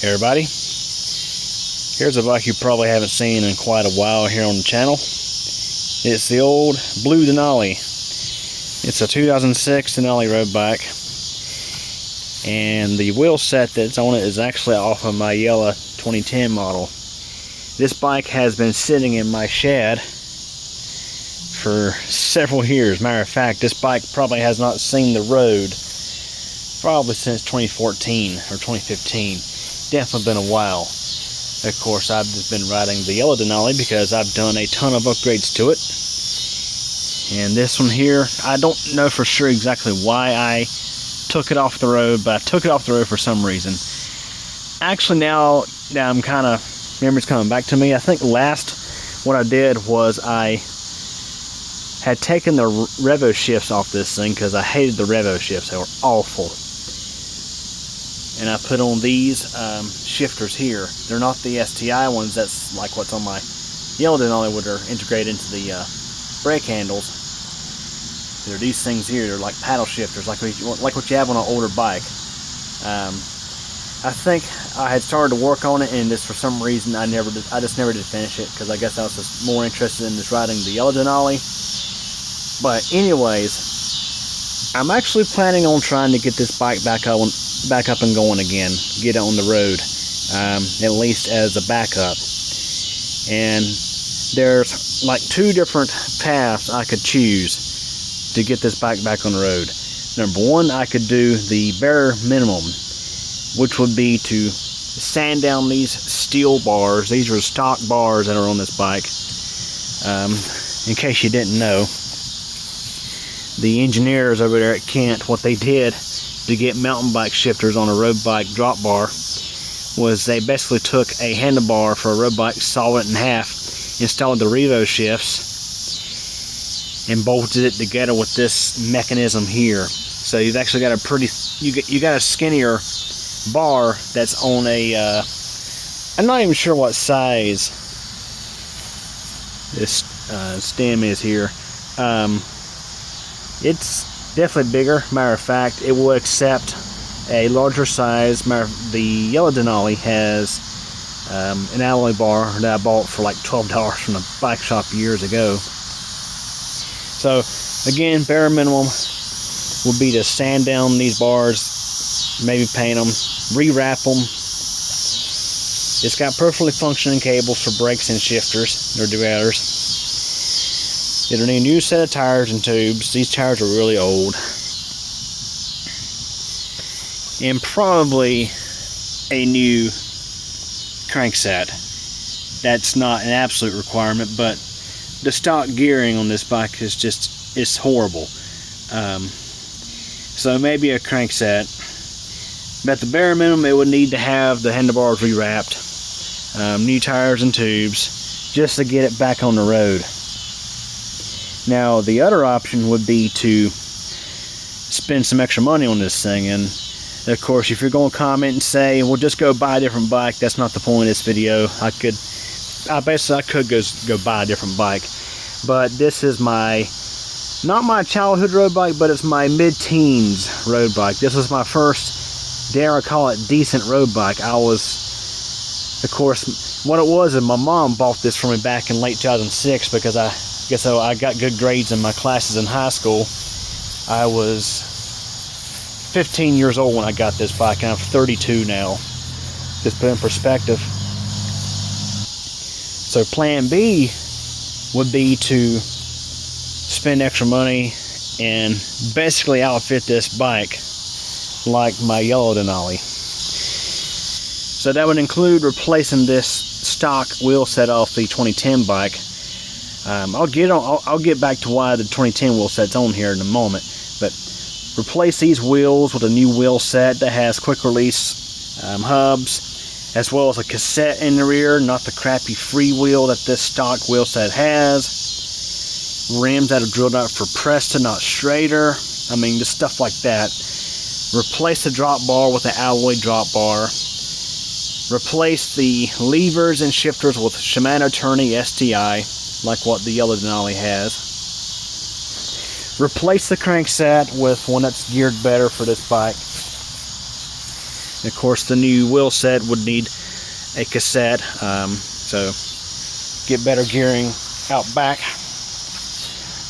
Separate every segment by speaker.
Speaker 1: Hey everybody, here's a bike you probably haven't seen in quite a while here on the channel. It's the old blue Denali. It's a 2006 Denali Road Bike, and the wheel set that's on it is actually off of my yellow 2010 model. This bike has been sitting in my shed for several years. Matter of fact, this bike probably has not seen the road probably since 2014 or 2015. Definitely been a while. Of course, I've just been riding the yellow Denali because I've done a ton of upgrades to it. And this one here, I don't know for sure exactly why I took it off the road, but I took it off the road for some reason. Actually, now I'm kind of, memory's coming back to me. I think last what I did was I had taken the revo shifts off this thing because I hated the revo shifts. They were awful. And I put on these shifters here. They're not the STI ones. That's like what's on my yellow Denali, which are integrated into the brake handles. They're these things here. They're like paddle shifters, like what you have on an older bike. I think I had started to work on it, and just for some reason I just never did finish it because I guess I was just more interested in just riding the yellow Denali. But anyways, I'm actually planning on trying to get this bike back up and going again, get it on the road, at least as a backup. And there's like two different paths I could choose to get this bike back on the road. Number one, I could do the bare minimum, which would be to sand down these steel bars. These are stock bars that are on this bike. In case you didn't know, the engineers over there at Kent, what they did to get mountain bike shifters on a road bike drop bar was they basically took a handlebar for a road bike, sawed it in half, installed the revo shifts, and bolted it together with this mechanism here. So you've actually got a pretty, you got a skinnier bar that's on a, I'm not even sure what size this stem is here. It's definitely bigger. Matter of fact, it will accept a larger size. The yellow Denali has an alloy bar that I bought for like $12 from a bike shop years ago. So again, bare minimum would be to sand down these bars, maybe paint them, rewrap them. It's got perfectly functioning cables for brakes and shifters or dividers. It'll need a new set of tires and tubes. These tires are really old. And probably a new crankset. That's not an absolute requirement, but the stock gearing on this bike is just, it's horrible. So maybe a crankset. But at the bare minimum, it would need to have the handlebars rewrapped, new tires and tubes, just to get it back on the road. Now, the other option would be to spend some extra money on this thing, and of course, if you're going to comment and say, well, just go buy a different bike, that's not the point of this video. I could go buy a different bike, but this is not my childhood road bike, but it's my mid-teens road bike. This was my first, dare I call it, decent road bike. I was, of course, what it was is my mom bought this for me back in late 2006 because I got good grades in my classes in high school. I was 15 years old when I got this bike, and I'm 32 now. Just put in perspective. So plan B would be to spend extra money and basically outfit this bike like my yellow Denali. So that would include replacing this stock wheel set off the 2010 bike. I'll get back to why the 2010 wheel set's on here in a moment, but replace these wheels with a new wheel set that has quick release hubs, as well as a cassette in the rear, not the crappy free wheel that this stock wheel set has. Rims that are drilled out for Presta, not Schrader. I mean, just stuff like that. Replace the drop bar with an alloy drop bar. Replace the levers and shifters with Shimano Tourney STI, like what the yellow Denali has. Replace the crankset with one that's geared better for this bike. Of course, the new wheel set would need a cassette, so get better gearing out back.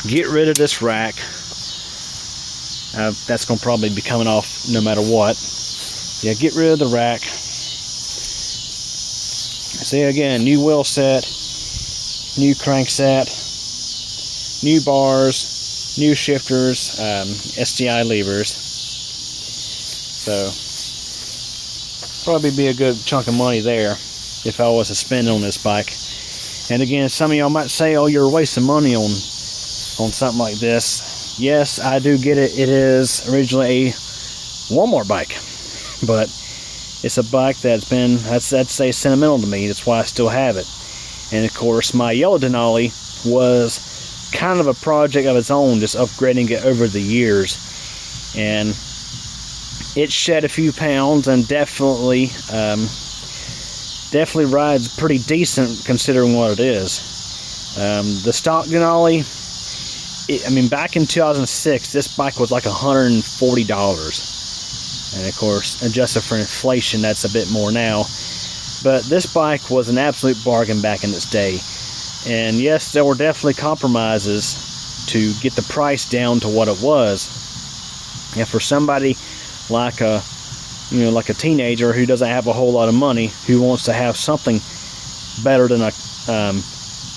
Speaker 1: Get rid of this rack. That's going to probably be coming off no matter what. Yeah, get rid of the rack. See, again, new wheel set, new crankset, new bars, new shifters, STI levers. So probably be a good chunk of money there if I was to spend on this bike. And again, some of y'all might say, oh, you're wasting money on something like this. Yes, I do get it. It is originally a Walmart bike, but it's a bike that's been, I'd say, sentimental to me. That's why I still have it. And of course, my yellow Denali was kind of a project of its own, just upgrading it over the years. And it shed a few pounds and definitely rides pretty decent considering what it is. The stock Denali, I mean, back in 2006, this bike was like $140. And of course, adjusted for inflation, that's a bit more now. But this bike was an absolute bargain back in its day. And yes, there were definitely compromises to get the price down to what it was. And for somebody like a teenager who doesn't have a whole lot of money, who wants to have something better than a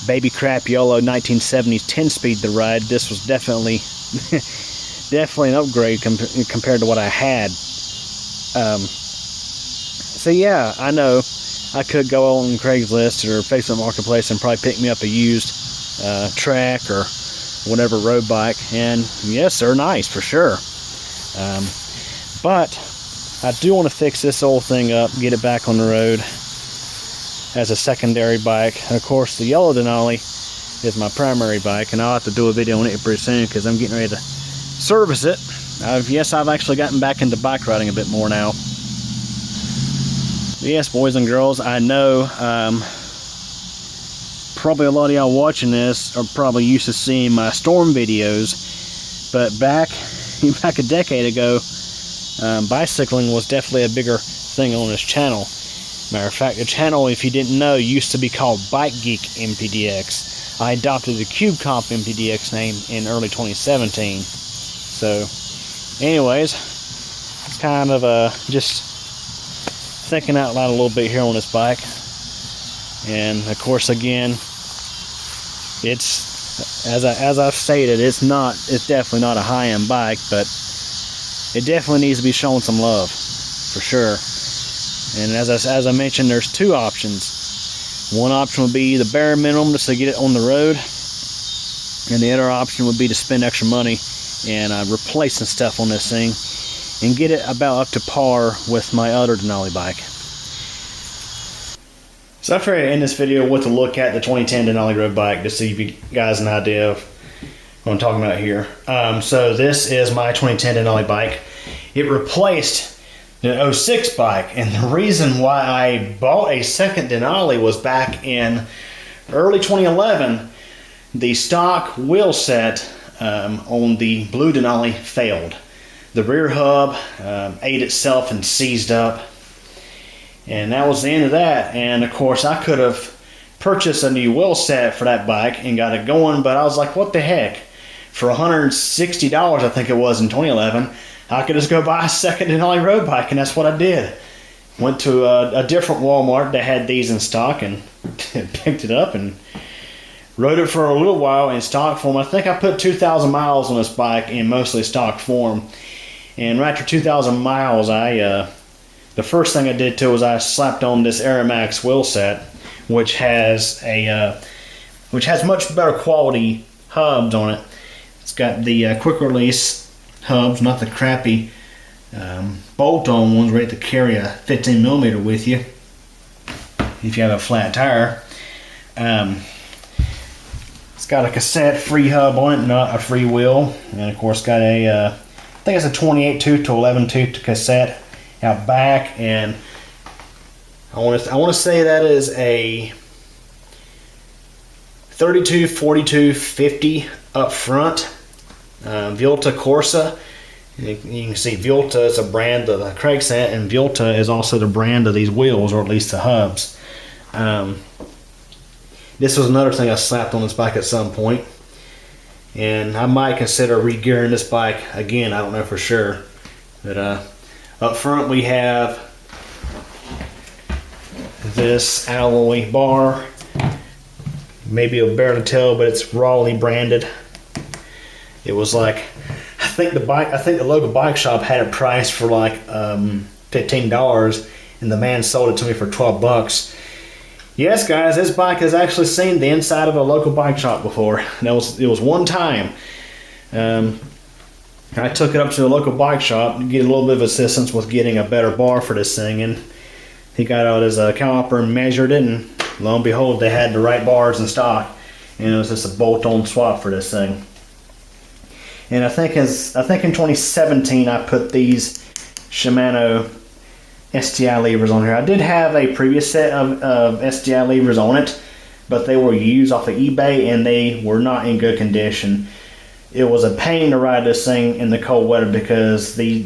Speaker 1: baby crap yellow 1970s 10-speed to ride, this was definitely an upgrade compared to what I had. So yeah, I know I could go on Craigslist or Facebook Marketplace and probably pick me up a used track or whatever road bike, and yes, they're nice for sure. But I do want to fix this old thing up, get it back on the road as a secondary bike. And of course, the yellow Denali is my primary bike, and I'll have to do a video on it pretty soon because I'm getting ready to service it. Yes, I've actually gotten back into bike riding a bit more now. Yes, boys and girls, I know probably a lot of y'all watching this are probably used to seeing my storm videos, but back a decade ago, bicycling was definitely a bigger thing on this channel. Matter of fact, the channel, if you didn't know, used to be called Bike Geek MPDX. I adopted the Cube Comp MPDX name in early 2017. So, anyways, it's kind of just thinking out loud a little bit here on this bike. And of course, again, it's as I've stated, it's definitely not a high-end bike, but it definitely needs to be shown some love for sure. And as I mentioned, there's two options. One option would be the bare minimum just to get it on the road, and the other option would be to spend extra money and replacing stuff on this thing and get it about up to par with my other Denali bike. So I figured to end this video with a look at the 2010 Denali Road Bike, just to give you guys an idea of what I'm talking about here. So this is my 2010 Denali bike. It replaced the 06 bike, and the reason why I bought a second Denali was back in early 2011. The stock wheel set on the blue Denali failed. The rear hub ate itself and seized up, and that was the end of that. And of course, I could have purchased a new wheel set for that bike and got it going, but I was like, what the heck? For $160, I think it was in 2011, I could just go buy a second Denali road bike, and that's what I did. Went to a different Walmart that had these in stock and picked it up and rode it for a little while in stock form. I think I put 2,000 miles on this bike in mostly stock form. And right after 2,000 miles, the first thing I did to was I slapped on this Aeromax wheel set, which has much better quality hubs on it. It's got the quick release hubs, not the crappy bolt-on ones where you have to carry a 15mm with you if you have a flat tire. It's got a cassette free hub on it, not a free wheel, and of course got a I think it's a 28 tooth to 11 tooth cassette out back, and I want to say that is a 32, 42, 50 up front, Volta Corsa, You can see Vilta is a brand of the crankset, and Vilta is also the brand of these wheels, or at least the hubs. This was another thing I slapped on this bike at some point, and I might consider re-gearing this bike again. I don't know for sure, but up front we have this alloy bar. Maybe you'll bear to tell, but it's Raleigh branded. It was like, I think the local bike shop had it priced for like $15, and the man sold it to me for 12 bucks. Yes, guys, this bike has actually seen the inside of a local bike shop before. And it was one time. I took it up to the local bike shop to get a little bit of assistance with getting a better bar for this thing, and he got out his caliper and measured it, and lo and behold, they had the right bars in stock, and it was just a bolt-on swap for this thing. And I think in 2017 I put these Shimano STI levers on here. I did have a previous set of STI levers on it, but they were used off of eBay and they were not in good condition. It was a pain to ride this thing in the cold weather because the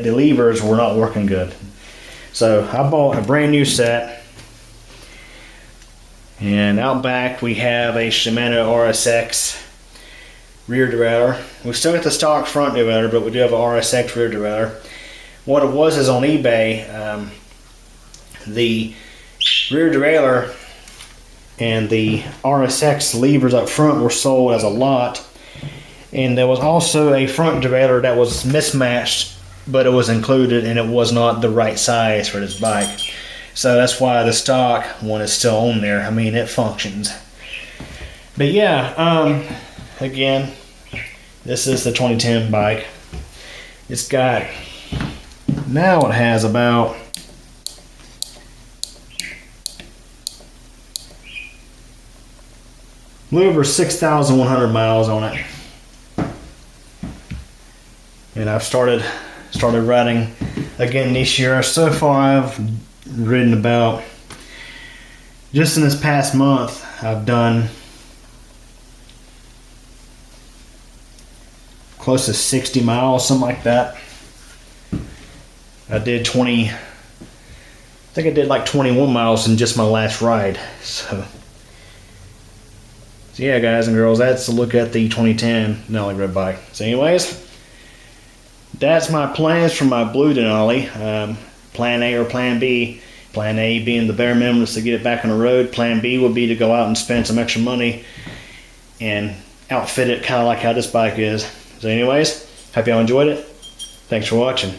Speaker 1: levers were not working good. So I bought a brand new set, and out back we have a Shimano RSX rear derailleur. We still got the stock front derailleur, but we do have an RSX rear derailleur. What it was is on eBay, the rear derailleur and the RSX levers up front were sold as a lot, and there was also a front derailleur that was mismatched, but it was included and it was not the right size for this bike. So that's why the stock one is still on there. I mean, it functions. But yeah, again, this is the 2010 bike. It's got, now it has about a little over 6,100 miles on it. And I've started riding again this year. So far I've ridden about, just in this past month, I've done close to 60 miles, something like that. I did I think I did like 21 miles in just my last ride. So yeah, guys and girls, that's a look at the 2010 Denali Road Bike. So anyways, that's my plans for my blue Denali. Plan A or Plan B. Plan A being the bare minimum is to get it back on the road. Plan B would be to go out and spend some extra money and outfit it kind of like how this bike is. So anyways, hope y'all enjoyed it. Thanks for watching.